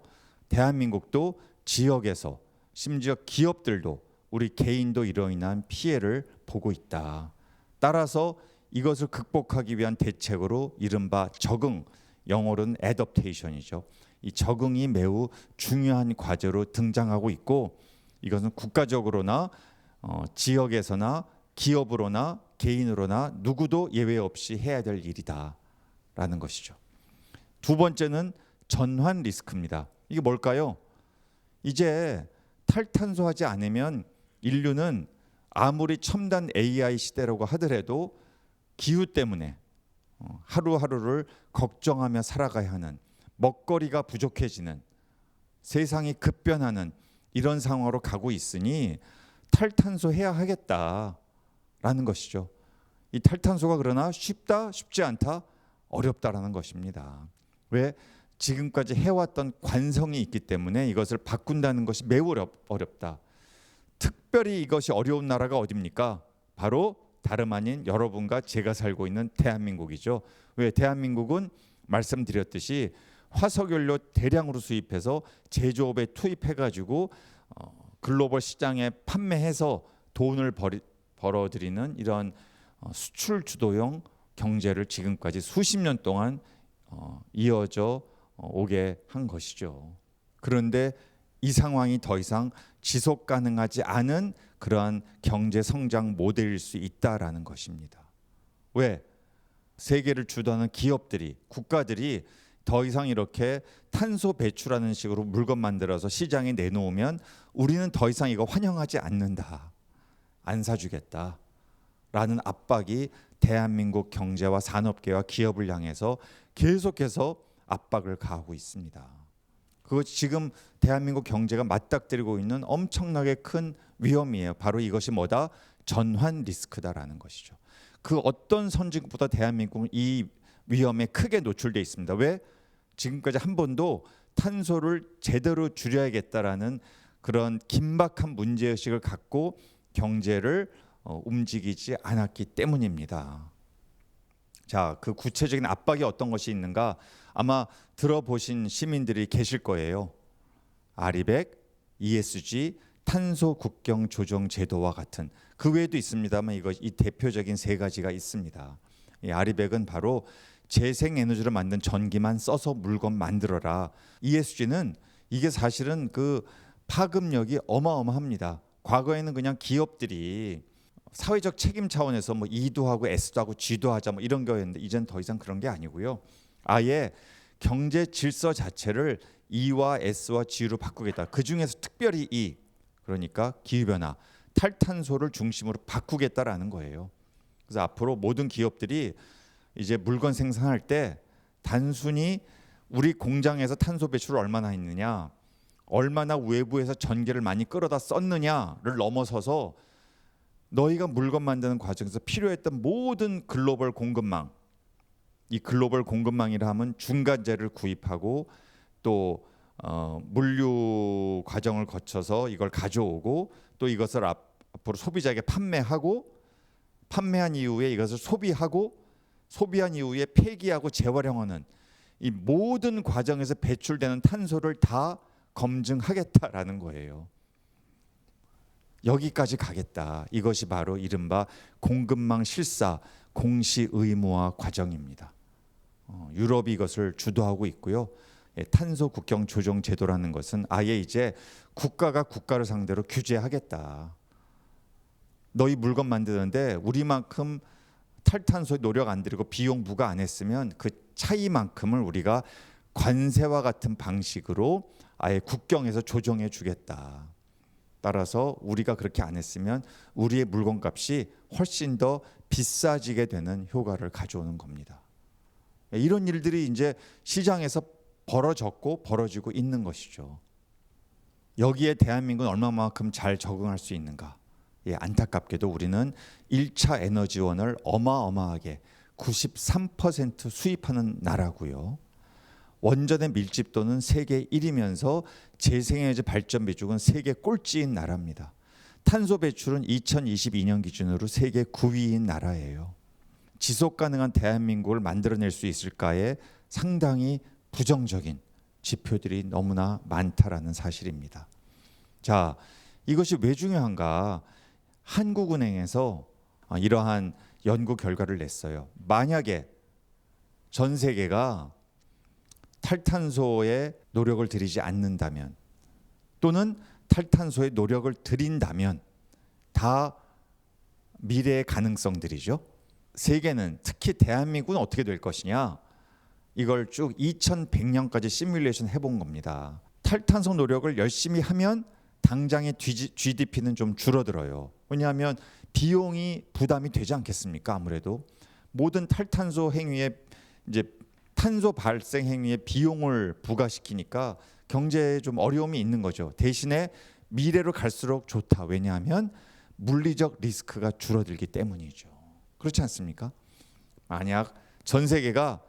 대한민국도 지역에서 심지어 기업들도 우리 개인도 이로 인한 피해를 보고 있다. 따라서 이것을 극복하기 위한 대책으로 이른바 적응, 영어로는 애더프테이션이죠. 이 적응이 매우 중요한 과제로 등장하고 있고, 이것은 국가적으로나 지역에서나 기업으로나 개인으로나 누구도 예외 없이 해야 될 일이다라는 것이죠. 두 번째는 전환 리스크입니다. 이게 뭘까요? 이제 탈탄소하지 않으면 인류는 아무리 첨단 AI 시대라고 하더라도 기후 때문에 하루하루를 걱정하며 살아가야 하는, 먹거리가 부족해지는, 세상이 급변하는 이런 상황으로 가고 있으니 탈탄소 해야 하겠다라는 것이죠. 이 탈탄소가 그러나 쉽다, 쉽지 않다, 어렵다라는 것입니다. 왜? 지금까지 해왔던 관성이 있기 때문에 이것을 바꾼다는 것이 매우 어렵다. 특별히 이것이 어려운 나라가 어디입니까? 바로 다름 아닌 여러분과 제가 살고 있는 대한민국이죠. 왜? 대한민국은 말씀드렸듯이 화석연료 대량으로 수입해서 제조업에 투입해가지고 글로벌 시장에 판매해서 돈을 벌어들이는 이런 수출 주도형 경제를 지금까지 수십 년 동안 이어져 오게 한 것이죠. 그런데 이 상황이 더 이상 지속 가능하지 않은 그러한 경제 성장 모델일 수 있다라는 것입니다. 왜? 세계를 주도하는 기업들이, 국가들이 더 이상 이렇게 탄소 배출하는 식으로 물건 만들어서 시장에 내놓으면 우리는 더 이상 이거 환영하지 않는다, 안 사주겠다라는 압박이 대한민국 경제와 산업계와 기업을 향해서 계속해서 압박을 가하고 있습니다. 그것 지금 대한민국 경제가 맞닥뜨리고 있는 엄청나게 큰 위험이에요. 바로 이것이 뭐다? 전환 리스크다라는 것이죠. 그 어떤 선진국보다 대한민국은 이 위험에 크게 노출되어 있습니다. 왜? 지금까지 한 번도 탄소를 제대로 줄여야겠다라는 그런 긴박한 문제의식을 갖고 경제를 움직이지 않았기 때문입니다. 자, 그 구체적인 압박이 어떤 것이 있는가? 아마 들어보신 시민들이 계실 거예요. 아리백, ESG, 탄소 국경 조정 제도와 같은, 그 외에도 있습니다만 이 대표적인 세 가지가 있습니다. 이 아리백은 바로 재생에너지로 만든 전기만 써서 물건 만들어라. ESG는 이게 사실은 그 파급력이 어마어마합니다. 과거에는 그냥 기업들이 사회적 책임 차원에서 뭐 E도 하고 S도 하고 G도 하자 뭐 이런 거였는데 이젠 더 이상 그런 게 아니고요. 아예 경제 질서 자체를 E와 S와 G로 바꾸겠다. 그 중에서 특별히 E, 그러니까 기후변화, 탈탄소를 중심으로 바꾸겠다라는 거예요. 그래서 앞으로 모든 기업들이 이제 물건 생산할 때 단순히 우리 공장에서 탄소 배출을 얼마나 했느냐, 얼마나 외부에서 전기를 많이 끌어다 썼느냐를 넘어서서 너희가 물건 만드는 과정에서 필요했던 모든 글로벌 공급망, 이 글로벌 공급망이라 하면 중간재를 구입하고 또 물류 과정을 거쳐서 이걸 가져오고 또 이것을 앞으로 소비자에게 판매한 이후에 이것을 소비한 이후에 폐기하고 재활용하는 이 모든 과정에서 배출되는 탄소를 다 검증하겠다라는 거예요. 여기까지 가겠다. 이것이 바로 이른바 공급망 실사 공시 의무화 과정입니다. 유럽이 이것을 주도하고 있고요. 탄소 국경 조정 제도라는 것은 아예 이제 국가가 국가를 상대로 규제하겠다. 너희 물건 만드는데 우리만큼 탈탄소에 노력 안 들이고 비용 부과 안 했으면 그 차이만큼을 우리가 관세와 같은 방식으로 아예 국경에서 조정해 주겠다. 따라서 우리가 그렇게 안 했으면 우리의 물건값이 훨씬 더 비싸지게 되는 효과를 가져오는 겁니다. 이런 일들이 이제 시장에서 벌어졌고 벌어지고 있는 것이죠. 여기에 대한민국은 얼마만큼 잘 적응할 수 있는가? 안타깝게도 우리는 1차 에너지원을 어마어마하게 93% 수입하는 나라고요. 원전의 밀집도는 세계 1위면서 재생에너지 발전 비중은 세계 꼴찌인 나라입니다. 탄소 배출은 2022년 기준으로 세계 9위인 나라예요. 지속 가능한 대한민국을 만들어낼 수 있을까에 상당히 부정적인 지표들이 너무나 많다라는 사실입니다. 자, 이것이 왜 중요한가? 한국은행에서 이러한 연구 결과를 냈어요. 만약에 전 세계가 탈탄소에 노력을 들이지 않는다면 또는 탈탄소에 노력을 들인다면 다 미래의 가능성들이죠. 세계는 특히 대한민국은 어떻게 될 것이냐? 이걸 쭉 2100년까지 시뮬레이션 해본 겁니다. 탈탄소 노력을 열심히 하면 당장의 GDP는 좀 줄어들어요. 왜냐하면 비용이 부담이 되지 않겠습니까? 아무래도 모든 탈탄소 행위에 이제 탄소 발생 행위에 비용을 부과시키니까 경제에 좀 어려움이 있는 거죠. 대신에 미래로 갈수록 좋다. 왜냐하면 물리적 리스크가 줄어들기 때문이죠. 그렇지 않습니까? 만약 전 세계가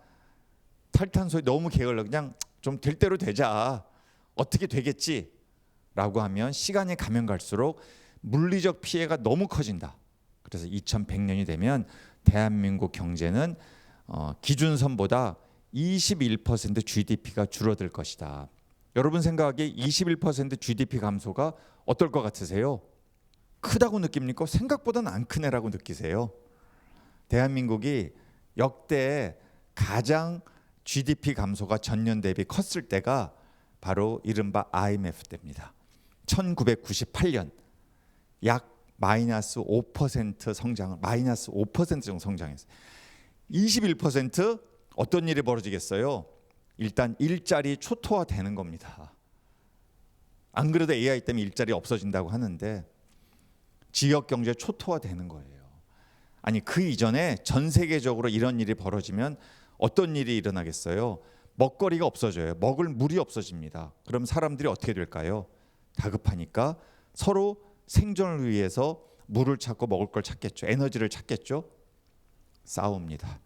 탈탄소에 너무 게을러 그냥 좀 될 대로 되자. 어떻게 되겠지? 라고 하면 시간이 가면 갈수록 물리적 피해가 너무 커진다. 그래서 2100년이 되면 대한민국 경제는 기준선보다 21% GDP가 줄어들 것이다. 여러분 생각하기에 21% GDP 감소가 어떨 것 같으세요? 크다고 느낍니까? 생각보다는 안 크네라고 느끼세요? 대한민국이 역대 가장 GDP 감소가 전년 대비 컸을 때가 바로 이른바 IMF 때입니다. 1998년 약 마이너스 5% 성장을 마이너스 5% 정도 성장했어요. 21% 어떤 일이 벌어지겠어요? 일단 일자리 초토화되는 겁니다. 안 그래도 AI 때문에 일자리 없어진다고 하는데 지역 경제 초토화되는 거예요. 아니 그 이전에 전 세계적으로 이런 일이 벌어지면 어떤 일이 일어나겠어요? 먹거리가 없어져요. 먹을 물이 없어집니다. 그럼 사람들이 어떻게 될까요? 다급하니까 서로 생존을 위해서 물을 찾고 먹을 걸 찾겠죠. 에너지를 찾겠죠. 싸웁니다.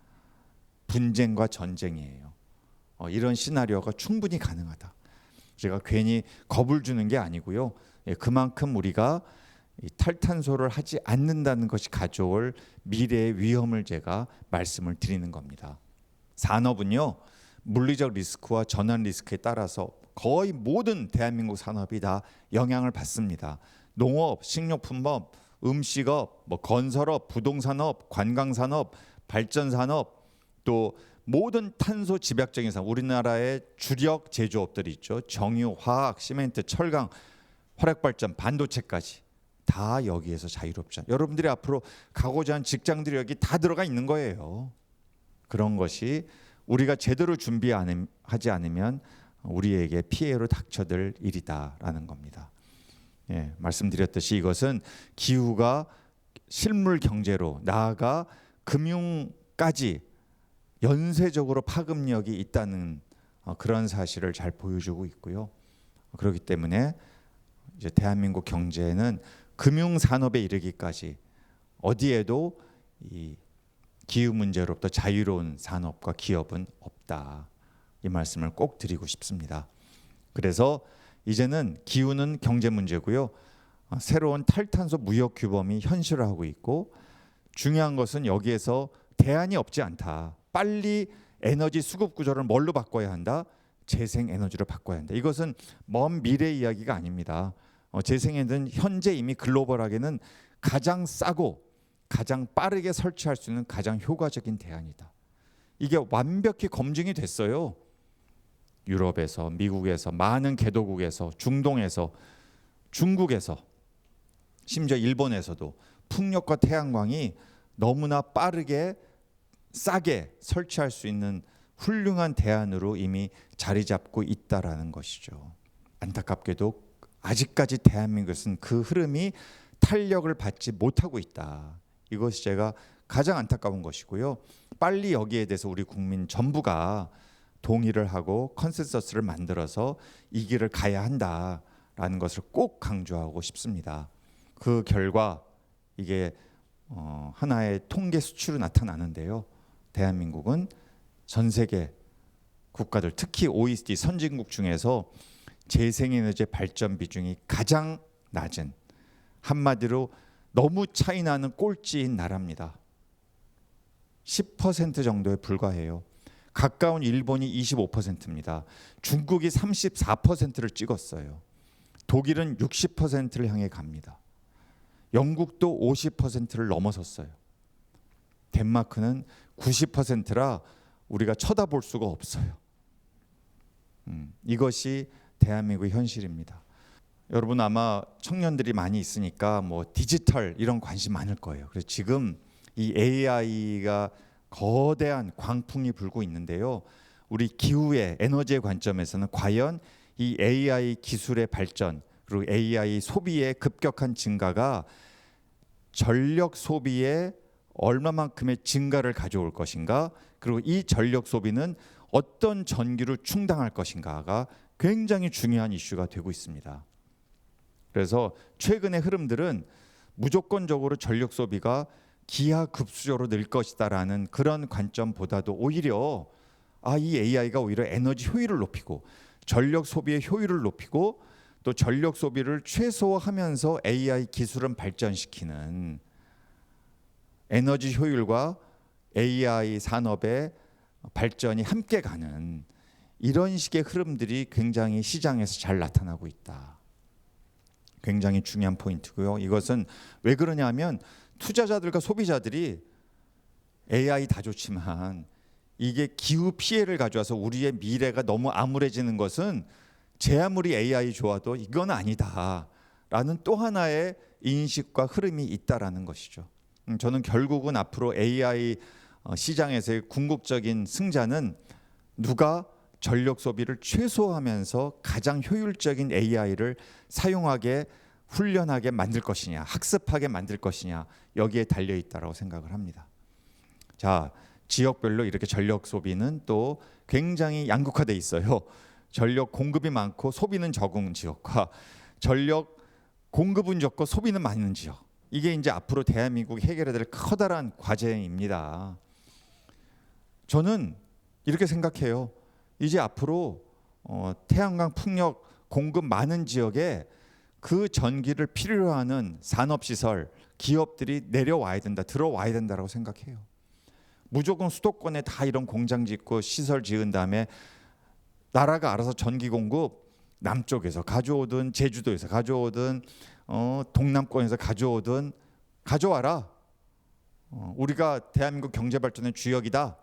분쟁과 전쟁이에요. 이런 시나리오가 충분히 가능하다. 제가 괜히 겁을 주는 게 아니고요. 그만큼 우리가 이 탈탄소를 하지 않는다는 것이 가져올 미래의 위험을 제가 말씀을 드리는 겁니다. 산업은요. 물리적 리스크와 전환 리스크에 따라서 거의 모든 대한민국 산업이 다 영향을 받습니다. 농업, 식료품업, 음식업, 건설업, 부동산업, 관광산업, 발전산업 또 모든 탄소 집약적인 산업, 우리나라의 주력 제조업들이 있죠. 정유, 화학, 시멘트, 철강, 화력발전, 반도체까지 다 여기에서 자유롭지 않아요. 여러분들이 앞으로 가고자 하는 직장들이 여기 다 들어가 있는 거예요. 그런 것이 우리가 제대로 준비하지 않으면 우리에게 피해로 닥쳐들 일이다라는 겁니다. 말씀드렸듯이 이것은 기후가 실물 경제로 나아가 금융까지 연쇄적으로 파급력이 있다는 그런 사실을 잘 보여주고 있고요. 그렇기 때문에 이제 대한민국 경제는 금융 산업에 이르기까지 어디에도 이 기후 문제로부터 자유로운 산업과 기업은 없다. 이 말씀을 꼭 드리고 싶습니다. 그래서 이제는 기후는 경제 문제고요. 새로운 탈탄소 무역 규범이 현실화하고 있고 중요한 것은 여기에서 대안이 없지 않다. 빨리 에너지 수급 구조를 뭘로 바꿔야 한다? 재생 에너지로 바꿔야 한다. 이것은 먼 미래 이야기가 아닙니다. 재생에너지는 현재 이미 글로벌하게는 가장 싸고 가장 빠르게 설치할 수 있는 가장 효과적인 대안이다. 이게 완벽히 검증이 됐어요. 유럽에서, 미국에서, 많은 개도국에서, 중동에서, 중국에서, 심지어 일본에서도 풍력과 태양광이 너무나 빠르게 싸게 설치할 수 있는 훌륭한 대안으로 이미 자리 잡고 있다라는 것이죠. 안타깝게도 아직까지 대한민국은 그 흐름이 탄력을 받지 못하고 있다. 이것이 제가 가장 안타까운 것이고요. 빨리 여기에 대해서 우리 국민 전부가 동의를 하고 컨센서스를 만들어서 이 길을 가야 한다라는 것을 꼭 강조하고 싶습니다. 그 결과 이게 하나의 통계 수치로 나타나는데요. 대한민국은 전 세계 국가들, 특히 OECD 선진국 중에서 재생에너지 발전 비중이 가장 낮은, 한마디로 너무 차이나는 꼴찌인 나라입니다. 10% 정도에 불과해요. 가까운 일본이 25%입니다. 중국이 34%를 찍었어요. 독일은 60%를 향해 갑니다. 영국도 50%를 넘어섰어요. 덴마크는 90%라 우리가 쳐다볼 수가 없어요. 이것이 대한민국의 현실입니다. 여러분 아마 청년들이 많이 있으니까 뭐 디지털 이런 관심 많을 거예요. 그래서 지금 이 AI가 거대한 광풍이 불고 있는데요. 우리 기후의 에너지의 관점에서는 과연 이 AI 기술의 발전 그리고 AI 소비의 급격한 증가가 전력 소비에 얼마만큼의 증가를 가져올 것인가, 그리고 이 전력 소비는 어떤 전기로 충당할 것인가가 굉장히 중요한 이슈가 되고 있습니다. 그래서 최근의 흐름들은 무조건적으로 전력 소비가 기하급수적으로 늘 것이다라는 그런 관점보다도 오히려 이 AI가 오히려 에너지 효율을 높이고 전력 소비의 효율을 높이고 또 전력 소비를 최소화하면서 AI 기술을 발전시키는, 에너지 효율과 AI 산업의 발전이 함께 가는 이런 식의 흐름들이 굉장히 시장에서 잘 나타나고 있다. 굉장히 중요한 포인트고요. 이것은 왜 그러냐면 투자자들과 소비자들이 AI 다 좋지만 이게 기후 피해를 가져와서 우리의 미래가 너무 암울해지는 것은 제 아무리 AI 좋아도 이건 아니다라는 또 하나의 인식과 흐름이 있다라는 것이죠. 저는 결국은 앞으로 AI 시장에서의 궁극적인 승자는 누가 전력 소비를 최소화하면서 가장 효율적인 AI를 사용하게 훈련하게 만들 것이냐, 학습하게 만들 것이냐, 여기에 달려 있다라고 생각을 합니다. 자, 지역별로 이렇게 전력 소비는 또 굉장히 양극화돼 있어요. 전력 공급이 많고 소비는 적은 지역과 전력 공급은 적고 소비는 많은 지역. 이게 이제 앞으로 대한민국이 해결해야 될 커다란 과제입니다. 저는 이렇게 생각해요. 이제 앞으로 태양광 풍력 공급 많은 지역에 그 전기를 필요로 하는 산업시설, 기업들이 내려와야 된다, 들어와야 된다라고 생각해요. 무조건 수도권에 다 이런 공장 짓고 시설 지은 다음에 나라가 알아서 전기 공급 남쪽에서 가져오든 제주도에서 가져오든 동남권에서 가져오든 가져와라. 우리가 대한민국 경제 발전의 주역이다.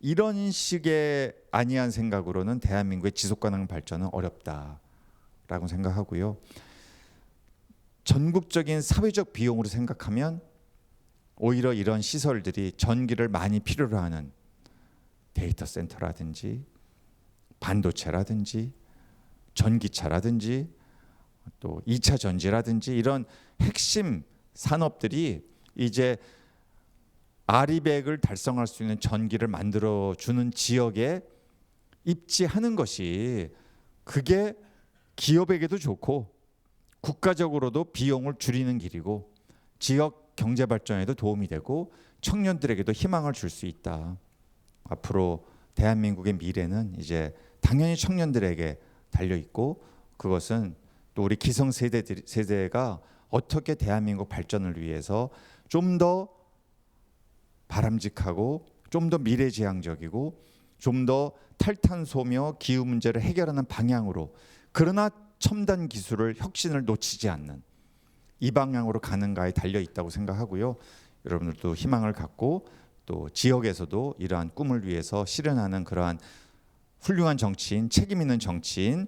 이런 식의 아니한 생각으로는 대한민국의 지속 가능 발전은 어렵다라고 생각하고요. 전국적인 사회적 비용으로 생각하면 오히려 이런 시설들이 전기를 많이 필요로 하는 데이터 센터라든지 반도체라든지 전기차라든지 또 2차 전지라든지 이런 핵심 산업들이 이제 아리백을 달성할 수 있는 전기를 만들어주는 지역에 입지하는 것이 그게 기업에게도 좋고 국가적으로도 비용을 줄이는 길이고 지역 경제 발전에도 도움이 되고 청년들에게도 희망을 줄 수 있다. 앞으로 대한민국의 미래는 이제 당연히 청년들에게 달려 있고 그것은 또 우리 기성 세대가 어떻게 대한민국 발전을 위해서 좀 더 바람직하고 좀 더 미래지향적이고 좀 더 탈탄소며 기후 문제를 해결하는 방향으로 그러나 첨단 기술을 혁신을 놓치지 않는 이 방향으로 가는가에 달려 있다고 생각하고요. 여러분들도 희망을 갖고 또 지역에서도 이러한 꿈을 위해서 실현하는 그러한 훌륭한 정치인, 책임 있는 정치인,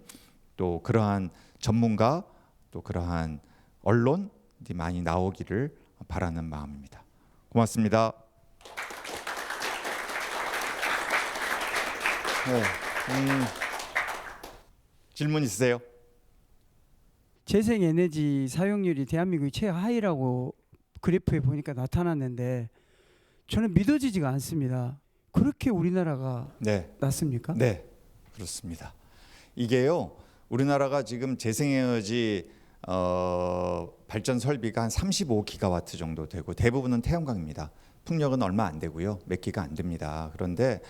또 그러한 전문가, 또 그러한 언론이 많이 나오기를 바라는 마음입니다. 고맙습니다. 네, 질문 있으세요? 재생에너지 사용률이 대한민국이 최하위라고 그래프에 보니까 나타났는데 저는 믿어지지가 않습니다. 그렇게 우리나라가 네. 낮습니까? 네, 그렇습니다. 이게요, 우리나라가 지금 재생에너지 발전 설비가 한 35기가와트 정도 되고 대부분은 태양광입니다. 풍력은 얼마 안 되고요, 몇 기가 안 됩니다. 그런데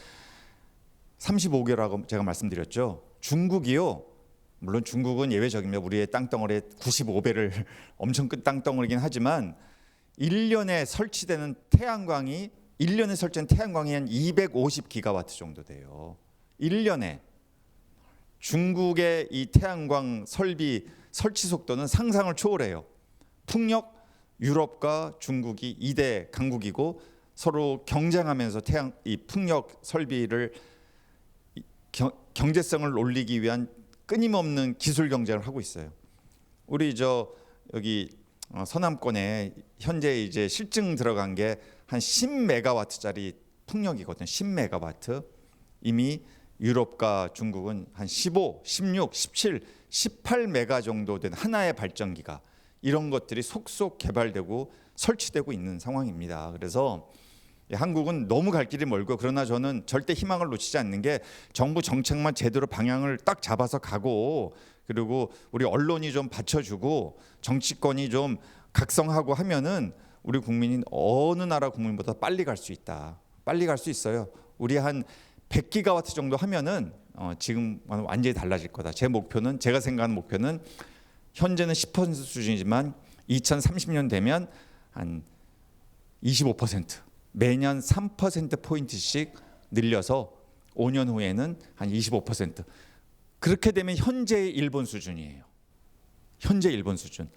35개라고 제가 말씀드렸죠. 중국이요. 물론 중국은 예외적이며 우리의 땅덩어리의 95배를 엄청 큰 땅덩어리긴 하지만 1년에 설치되는 태양광이 한 250기가와트 정도 돼요. 1년에. 중국의 이 태양광 설치 속도는 상상을 초월해요. 풍력 유럽과 중국이 2대 강국이고 서로 경쟁하면서 이 풍력 설비를 경제성을 올리기 위한 끊임없는 기술 경쟁을 하고 있어요. 우리 여기 서남권에 현재 이제 실증 들어간 게 한 10메가와트짜리 풍력이거든요. 10메가와트. 이미 유럽과 중국은 한 15, 16, 17, 18메가 정도 된 하나의 발전기가 이런 것들이 속속 개발되고 설치되고 있는 상황입니다. 그래서 한국은 너무 갈 길이 멀고 그러나 저는 절대 희망을 놓치지 않는 게 정부 정책만 제대로 방향을 딱 잡아서 가고 그리고 우리 언론이 좀 받쳐주고 정치권이 좀 각성하고 하면은 우리 국민이 어느 나라 국민보다 빨리 갈 수 있다. 빨리 갈 수 있어요. 우리 한 100기가와트 정도 하면은 지금 완전히 달라질 거다. 제가 생각하는 목표는 현재는 10% 수준이지만 2030년 되면 한 25% 매년 3%포인트씩 늘려서 5년 후에는 한 25%. 그렇게 되면 현재의 일본 수준이에요. 현재 일본 수준.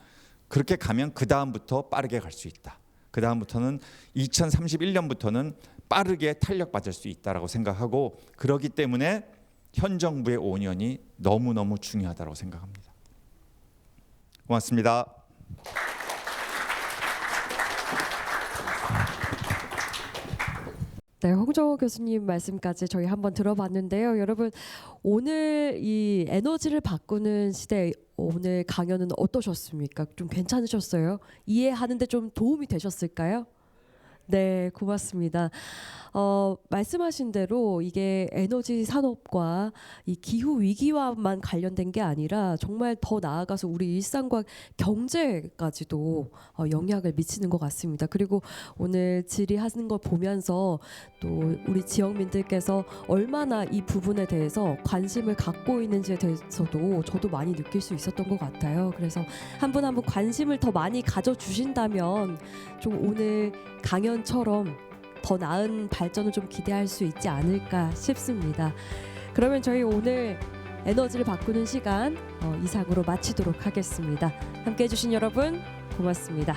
그렇게 가면 그 다음부터 빠르게 갈 수 있다. 그 다음부터는 2031년부터는 빠르게 탄력받을 수 있다라고 생각하고 그러기 때문에 현 정부의 5년이 너무너무 중요하다고 생각합니다. 고맙습니다. 네, 홍정호 교수님 말씀까지 저희 한번 들어봤는데요. 여러분, 오늘 이 에너지를 바꾸는 시대 오늘 강연은 어떠셨습니까? 좀 괜찮으셨어요? 이해하는데 좀 도움이 되셨을까요? 네, 고맙습니다. 말씀하신 대로 이게 에너지 산업과 이 기후 위기와만 관련된 게 아니라 정말 더 나아가서 우리 일상과 경제까지도 영향을 미치는 것 같습니다. 그리고 오늘 질의하는 걸 보면서 또 우리 지역민들께서 얼마나 이 부분에 대해서 관심을 갖고 있는지에 대해서도 저도 많이 느낄 수 있었던 것 같아요. 그래서 한 분 한 분 관심을 더 많이 가져주신다면 좀 오늘 강연처럼 더 나은 발전을 좀 기대할 수 있지 않을까 싶습니다. 그러면 저희 오늘 에너지를 바꾸는 시간 이상으로 마치도록 하겠습니다. 함께해 주신 여러분 고맙습니다.